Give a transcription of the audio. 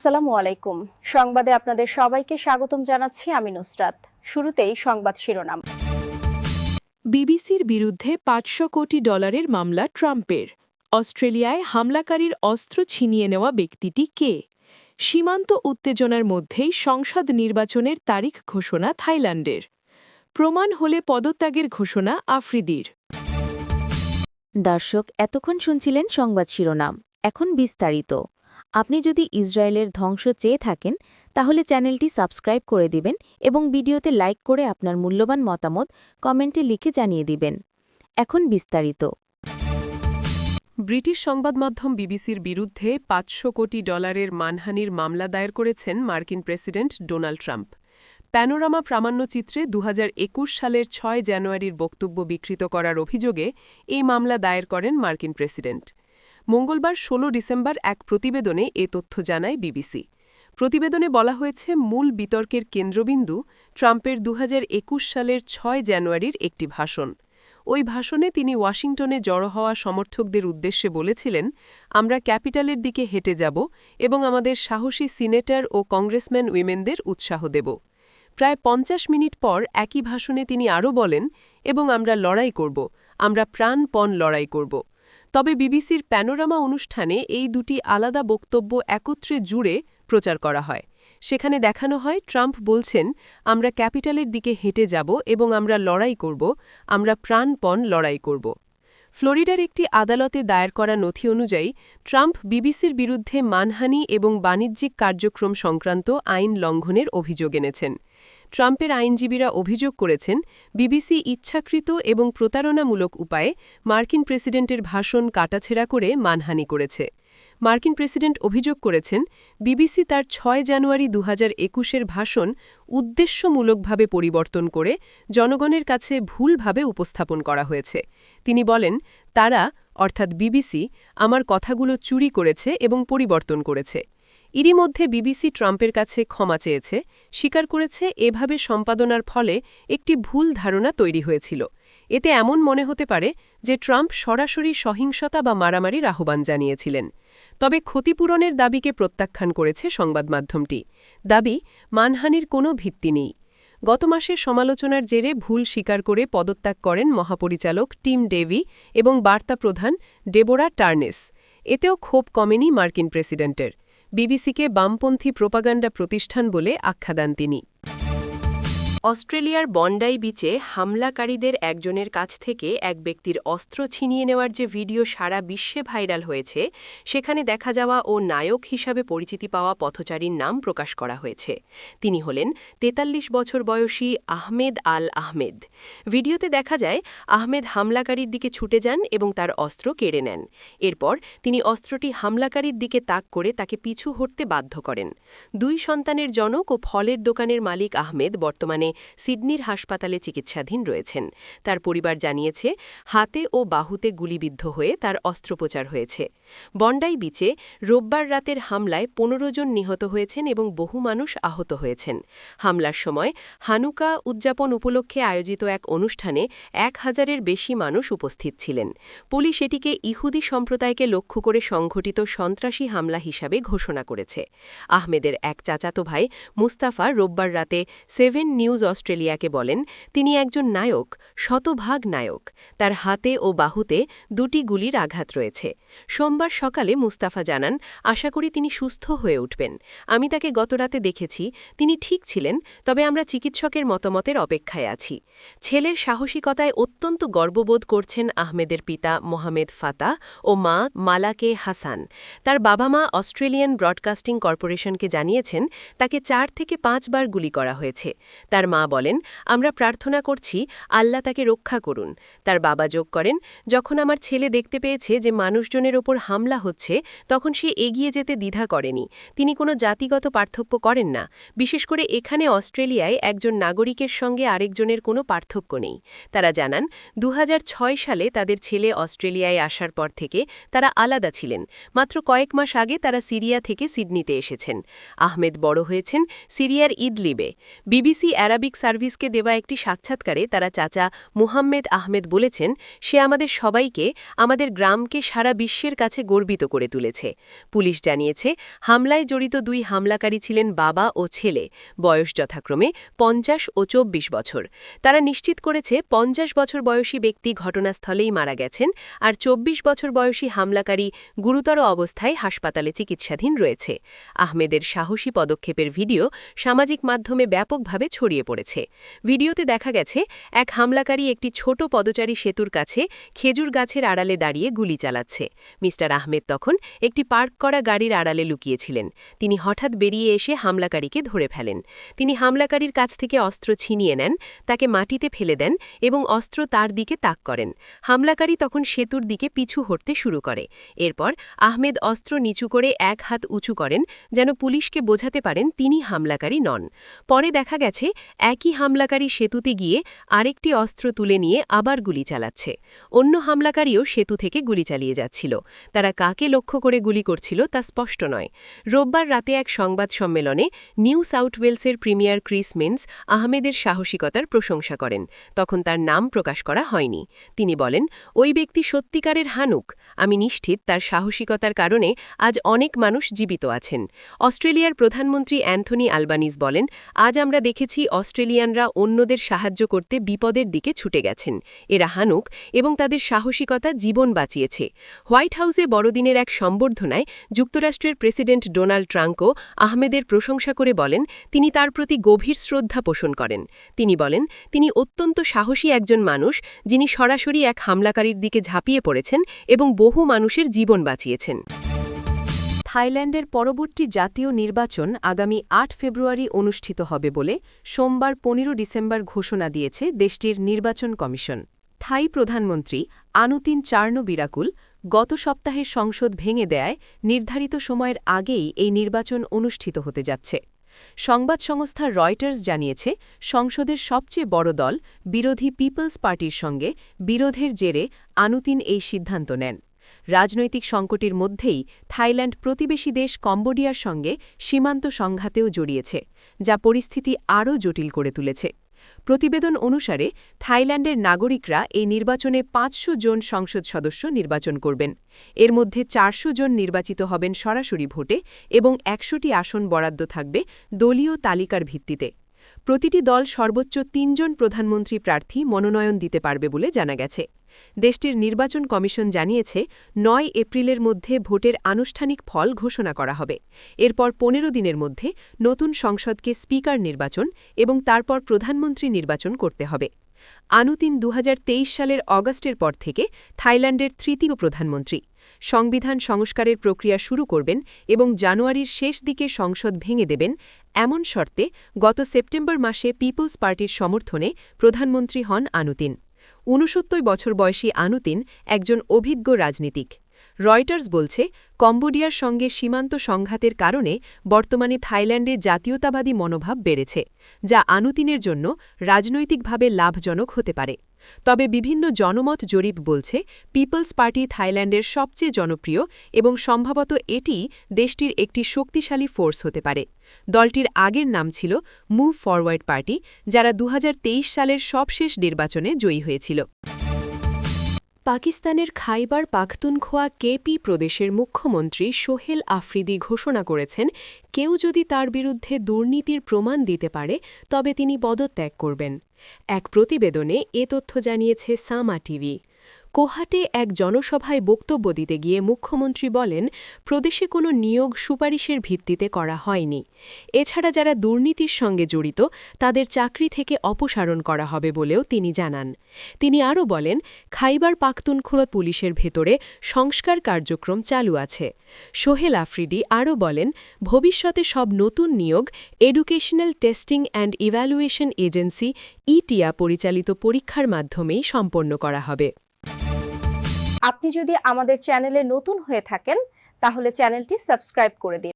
আসসালামু আলাইকুম। সংবাদে আপনাদের সবাইকে স্বাগতম জানাচ্ছি আমি নুসরাত। শুরুতেই সংবাদ শিরোনাম। বিবিসির বিরুদ্ধে $500 কোটি মামলা ট্রাম্পের। অস্ট্রেলিয়ায় হামলাকারীর অস্ত্র ছিনিয়ে নেওয়া ব্যক্তিটি কে? সীমান্ত উত্তেজনার মধ্যেই সংসদ নির্বাচনের তারিখ ঘোষণা থাইল্যান্ডের। প্রমাণ হলে পদত্যাগের ঘোষণা আফ্রিদির। দর্শক, এতক্ষণ শুনছিলেন সংবাদ শিরোনাম। এখন বিস্তারিত। আপনি যদি ইসরায়েলের ধ্বংস চেয়ে থাকেন তাহলে চ্যানেলটি সাবস্ক্রাইব করে দিবেন এবং ভিডিওতে লাইক করে আপনার মূল্যবান মতামত কমেন্টে লিখে জানিয়ে দিবেন। এখন বিস্তারিত। ব্রিটিশ সংবাদমাধ্যম বিবিসির বিরুদ্ধে $500 কোটি মানহানির মামলা দায়ের করেছেন মার্কিন প্রেসিডেন্ট ডোনাল্ড ট্রাম্প। প্যানোরামা প্রামাণ্যচিত্রে 2021 সালের 6 জানুয়ারির বক্তব্য বিকৃত করার অভিযোগে এই মামলা দায়ের করেন মার্কিন প্রেসিডেন্ট। মঙ্গলবার 16 ডিসেম্বর এক প্রতিবেদনে এ তথ্য জানায় বিবিসি। প্রতিবেদনে বলা হয়েছে, মূল বিতর্কের কেন্দ্রবিন্দু ট্রাম্পের 2021 সালের 6 জানুয়ারির একটি ভাষণ। ওই ভাষণে তিনি ওয়াশিংটনে জড়ো হওয়া সমর্থকদের উদ্দেশ্যে বলেছিলেন, আমরা ক্যাপিটালের দিকে হেঁটে যাব এবং আমাদের সাহসী সিনেটর ও কংগ্রেসম্যান উইমেনদের উৎসাহ দেব। প্রায় 50 মিনিট পর একই ভাষণে তিনি আরও বলেন, এবং আমরা লড়াই করব, আমরা প্রাণপণ লড়াই করব। তবে বিবিসির প্যানোরামা অনুষ্ঠানে এই দুটি আলাদা বক্তব্য একত্রে জুড়ে প্রচার করা হয়। সেখানে দেখানো হয় ট্রাম্প বলছেন, আমরা ক্যাপিটালের দিকে হেঁটে যাব এবং আমরা লড়াই করব, আমরা প্রাণপণ লড়াই করব। ফ্লোরিডার একটি আদালতে দায়ের করা নথি অনুযায়ী ট্রাম্প বিবিসির বিরুদ্ধে মানহানি এবং বাণিজ্যিক কার্যক্রম সংক্রান্ত আইন লঙ্ঘনের অভিযোগ এনেছেন। ট্রাম্পের আইনজীবীরা অভিযোগ করেছেন, বিবিসি ইচ্ছাকৃত এবং প্রতারণামূলক উপায়ে মার্কিন প্রেসিডেন্টের ভাষণ কাটাছেঁড়া করে মানহানি করেছে। মার্কিন প্রেসিডেন্ট অভিযোগ করেছেন, বিবিসি তার 6 জানুয়ারি 2021-এর ভাষণ উদ্দেশ্যমূলকভাবে পরিবর্তন করে জনগণের কাছে ভুলভাবে উপস্থাপন করা হয়েছে। তিনি বলেন, তারা অর্থাৎ বিবিসি আমার কথাগুলো চুরি করেছে এবং পরিবর্তন করেছে। এরই মধ্যে বিবিসি ট্রাম্পের কাছে ক্ষমা চেয়েছে, স্বীকার করেছে এভাবে সম্পাদনার ফলে একটি ভুল ধারণা তৈরি হয়েছিল। এতে এমন মনে হতে পারে যে ট্রাম্প সরাসরি সহিংসতা বা মারামারির আহ্বান জানিয়েছিলেন। তবে ক্ষতিপূরণের দাবিকে প্রত্যাখ্যান করেছে সংবাদমাধ্যমটি। দাবি, মানহানির কোনো ভিত্তি নেই। গত মাসে সমালোচনার জেরে ভুল স্বীকার করে পদত্যাগ করেন মহাপরিচালক টিম ডেভি এবং বার্তা প্রধান ডেবোরা টার্নেস। এতেও ক্ষোভ কমেনি মার্কিন প্রেসিডেন্টের। বিবিসিকে বামপন্থী প্রোপাগান্ডা প্রতিষ্ঠান বলে আখ্যা দেন তিনি। অস্ট্রেলিয়ার বন্ডাই বিচে হামলাকারীদের একজনের কাছ থেকে এক ব্যক্তির অস্ত্র ছিনিয়ে নেওয়ার যে ভিডিও সারা বিশ্বে ভাইরাল হয়েছে, সেখানে দেখা যাওয়া ও নায়ক হিসাবে পরিচিতি পাওয়া পথচারীর নাম প্রকাশ করা হয়েছে। তিনি হলেন 43 বছর বয়সী আহমেদ আল আহমেদ। ভিডিওতে দেখা যায়, আহমেদ হামলাকারীর দিকে ছুটে যান এবং তার অস্ত্র কেড়ে নেন। এরপর তিনি অস্ত্রটি হামলাকারীর দিকে তাক করে তাকে পিছু হটতে বাধ্য করেন। 2 সন্তানের জনক ও ফলের দোকানের মালিক আহমেদ বর্তমানে সিডনির হাসপাতালে চিকিৎসাধীন রয়েছেন। তার পরিবার জানিয়েছে, হাতে ও বাহুতে গুলিবিদ্ধ হয়ে তার অস্ত্রোপচার হয়েছে। বন্ডাই বিচে রোববার রাতের হামলায় 15 জন নিহত হয়েছেন এবং বহু মানুষ আহত হয়েছেন। হামলার সময় হানুকা উদযাপন উপলক্ষে আয়োজিত এক অনুষ্ঠানে 1000-এর বেশি মানুষ উপস্থিত ছিলেন। পুলিশ এটিকে ইহুদি সম্প্রদায়কে লক্ষ্য করে সংঘটিত সন্ত্রাসী হামলা হিসাবে ঘোষণা করেছে। আহমেদের এক চাচাতো ভাই মুস্তাফা রোববার রাতে 7 নিউজ অস্ট্রেলিয়াকে বলেন, তিনি একজন নায়ক, শতভাগ নায়ক। তার হাতে ও বাহুতে 2টি গুলির আঘাত রয়েছে। সোমবার সকালে মুস্তাফা জানান, আশা করি তিনি সুস্থ হয়ে উঠবেন। আমি তাকে গতরাতে দেখেছি, তিনি ঠিক ছিলেন, তবে আমরা চিকিৎসকের মতামতের অপেক্ষায় আছি। ছেলের সাহসিকতায় অত্যন্ত গর্ববোধ করছেন আহমেদের পিতা মোহামেদ ফাতাহ ও মা মালাকে হাসান। তার বাবা-মা অস্ট্রেলিয়ান ব্রডকাস্টিং কর্পোরেশনকে জানিয়েছেন, তাকে 4 থেকে 5 বার গুলি করা হয়েছে। তার মা বলেন, আমরা প্রার্থনা করছি আল্লাহ তাকে রক্ষা করুন। তার বাবা যোগ করেন, যখন আমার ছেলে দেখতে পেয়েছে যে মানুষজনের ওপর হামলা হচ্ছে, তখন সে এগিয়ে যেতে দ্বিধা করেনি। তিনি কোনো জাতিগত পার্থক্য করেন না। বিশেষ করে এখানে অস্ট্রেলিয়ায় একজন নাগরিকের সঙ্গে আরেকজনের কোনো পার্থক্য নেই। তারা জানান, 2006 সালে তাদের ছেলে অস্ট্রেলিয়ায় আসার পর থেকে তারা আলাদা ছিলেন। মাত্র কয়েক মাস আগে তারা সিরিয়া থেকে সিডনিতে এসেছেন। আহমেদ বড় হয়েছেন সিরিয়ার ইদলিবে। বিবিসি অ্যারাবিক আরাবিক সার্ভিসকে দেওয়া একটি সাক্ষাৎকারে তারা চাচা মুহাম্মেদ আহমেদ বলেছেন, সে আমাদের সবাইকে, আমাদের গ্রামকে সারা বিশ্বের কাছে গর্বিত করে তুলেছে। পুলিশ জানিয়েছে, হামলায় জড়িত 2 হামলাকারী ছিলেন বাবা ও ছেলে, বয়স যথাক্রমে 50 ও 24 বছর। তারা নিশ্চিত করেছে 50 বছর বয়সী ব্যক্তি ঘটনাস্থলেই মারা গেছেন, আর 24 বছর বয়সী হামলাকারী গুরুতর অবস্থায় হাসপাতালে চিকিৎসাধীন রয়েছে। আহমেদের সাহসী পদক্ষেপের ভিডিও সামাজিক মাধ্যমে ব্যাপকভাবে ছড়িয়ে পড়েছে। ভিডিওতে দেখা গেছে এক হামলাকারী একটি ছোট পদচারী সেতুর কাছে খেজুর গাছের আড়ালে দাঁড়িয়ে গুলি চালাচ্ছে। মিস্টার আহমেদ তখন একটি পার্ক করা গাড়ির আড়ালে লুকিয়েছিলেন। তিনি হঠাৎ বেরিয়ে এসে হামলাকারীকে ধরে ফেলেন। তিনি হামলাকারীর কাছ থেকে অস্ত্র ছিনিয়ে নেন, তাকে মাটিতে ফেলে দেন এবং অস্ত্র তার দিকে তাক করেন। হামলাকারী তখন সেতুর দিকে পিছু হটতে শুরু করে। এরপর আহমেদ অস্ত্র নিচু করে এক হাত উঁচু করেন, যেন পুলিশকে বোঝাতে পারেন তিনি হামলাকারী নন। পরে দেখা গেছে একই হামলাকারী সেতুতে গিয়ে আরেকটি অস্ত্র তুলে নিয়ে আবার গুলি চালাচ্ছে। অন্য হামলাকারীও সেতু থেকে গুলি চালিয়ে যাচ্ছিল। তারা কাকে লক্ষ্য করে গুলি করছিল তা স্পষ্ট নয়। রোববার রাতে এক সংবাদ সম্মেলনে নিউ সাউথ ওয়েলসের প্রিমিয়ার ক্রিস মিন্স আহমেদের সাহসিকতার প্রশংসা করেন। তখন তার নাম প্রকাশ করা হয়নি। তিনি বলেন, ওই ব্যক্তি সত্যিকারের হানুক। আমি নিশ্চিত তার সাহসিকতার কারণে আজ অনেক মানুষ জীবিত আছেন। অস্ট্রেলিয়ার প্রধানমন্ত্রী অ্যান্থনি আলবানিজ বলেন, আজ আমরা দেখেছি অস্ট্রেলিয়ানরা অন্যদের সাহায্য করতে বিপদের দিকে ছুটে গেছেন। এরা হানুক এবং তাদের সাহসিকতা জীবন বাঁচিয়েছে। হোয়াইট হাউসে বড়দিনের এক সম্বর্ধনায় যুক্তরাষ্ট্রের প্রেসিডেন্ট ডোনাল্ড ট্রাম্পও আহমেদের প্রশংসা করে বলেন, তিনি তার প্রতি গভীর শ্রদ্ধা পোষণ করেন। তিনি বলেন, তিনি অত্যন্ত সাহসী একজন মানুষ, যিনি সরাসরি এক হামলাকারীর দিকে ঝাঁপিয়ে পড়েছেন এবং বহু মানুষের জীবন বাঁচিয়েছেন। থাইল্যান্ডের পরবর্তী জাতীয় নির্বাচন আগামী 8 ফেব্রুয়ারি অনুষ্ঠিত হবে বলে সোমবার 15 ডিসেম্বর ঘোষণা দিয়েছে দেশটির নির্বাচন কমিশন। থাই প্রধানমন্ত্রী আনুতিন চার্নোবিরাকুল গত সপ্তাহে সংসদ ভেঙে দেয় নির্ধারিত সময়ের আগেই এই নির্বাচন অনুষ্ঠিত হতে যাচ্ছে। সংবাদ সংস্থা রয়টার্স জানিয়েছে, সংসদের সবচেয়ে বড় দল বিরোধী পিপলস পার্টির সঙ্গে বিরোধের জেরে আনুতিন এই সিদ্ধান্ত নেন। রাজনৈতিক সংকটের মধ্যেই থাইল্যান্ড প্রতিবেশী দেশ কম্বোডিয়ার সঙ্গে সীমান্ত সংঘাতেও জড়িয়েছে, যা পরিস্থিতি আরও জটিল করে তুলেছে। প্রতিবেদন অনুসারে থাইল্যান্ডের নাগরিকরা এই নির্বাচনে 500 জন সংসদ সদস্য নির্বাচন করবেন। এর মধ্যে 400 জন নির্বাচিত হবেন সরাসরি ভোটে এবং 100টি আসন বরাদ্দ থাকবে দলীয় তালিকার ভিত্তিতে। প্রতিটি দল সর্বোচ্চ 3 জন প্রধানমন্ত্রী প্রার্থী মনোনয়ন দিতে পারবে বলে জানা গেছে। দেশটির নির্বাচন কমিশন জানিয়েছে, 9 এপ্রিলের মধ্যে ভোটের আনুষ্ঠানিক ফল ঘোষণা করা হবে। এরপর 15 দিনের মধ্যে নতুন সংসদকে স্পিকার নির্বাচন এবং তারপর প্রধানমন্ত্রী নির্বাচন করতে হবে। আনুতিন 2023 সালের অগাস্টের পর থেকে থাইল্যান্ডের তৃতীয় প্রধানমন্ত্রী। সংবিধান সংস্কারের প্রক্রিয়া শুরু করবেন এবং জানুয়ারির শেষ দিকে সংসদ ভেঙে দেবেন, এমন শর্তে গত সেপ্টেম্বর মাসে পিপলস পার্টির সমর্থনে প্রধানমন্ত্রী হন আনুতিন। 69 বছর বয়সী আনুতিন একজন অভিজ্ঞ রাজনীতিক। রয়টার্স বলছে, কম্বোডিয়ার সঙ্গে সীমান্ত সংঘাতের কারণে বর্তমানে থাইল্যান্ডে জাতীয়তাবাদী মনোভাব বেড়েছে, যা আনুতিনের জন্য রাজনৈতিকভাবে লাভজনক হতে পারে। তবে বিভিন্ন জনমত জরিপ বলছে, পিপলস পার্টি থাইল্যান্ডের সবচেয়ে জনপ্রিয় এবং সম্ভবত এটিই দেশটির একটি শক্তিশালী ফোর্স হতে পারে। দলটির আগের নাম ছিল মুভ ফরওয়ার্ড পার্টি, যারা 2023 সালের সবশেষ নির্বাচনে জয়ী হয়েছিল। পাকিস্তানের খাইবার পাখতুনখোয়া কেপি প্রদেশের মুখ্যমন্ত্রী সোহেল আফ্রিদি ঘোষণা করেছেন, কেউ যদি তার বিরুদ্ধে দুর্নীতির প্রমাণ দিতে পারে তবে তিনি পদত্যাগ করবেন। এক প্রতিবেদনে এ তথ্য জানিয়েছে সামা টিভি। কোহাটে এক জনসভায় বক্তব্য দিতে গিয়ে মুখ্যমন্ত্রী বলেন, প্রদেশে কোনো নিয়োগ সুপারিশের ভিত্তিতে করা হয়নি। এছাড়া যারা দুর্নীতির সঙ্গে জড়িত তাদের চাকরি থেকে অপসারণ করা হবে বলেও তিনি জানান। তিনি আরও বলেন, খাইবার পাখতুনখোয়া পুলিশের ভেতরে সংস্কার কার্যক্রম চালু আছে। সোহেল আফ্রিদি আরও বলেন, ভবিষ্যতে সব নতুন নিয়োগ educational testing and evaluation agency ইটিয়া পরিচালিত পরীক্ষার মাধ্যমেই সম্পন্ন করা হবে। আপনি যদি আমাদের চ্যানেলে নতুন হয়ে থাকেন তাহলে চ্যানেলটি সাবস্ক্রাইব করে দিন।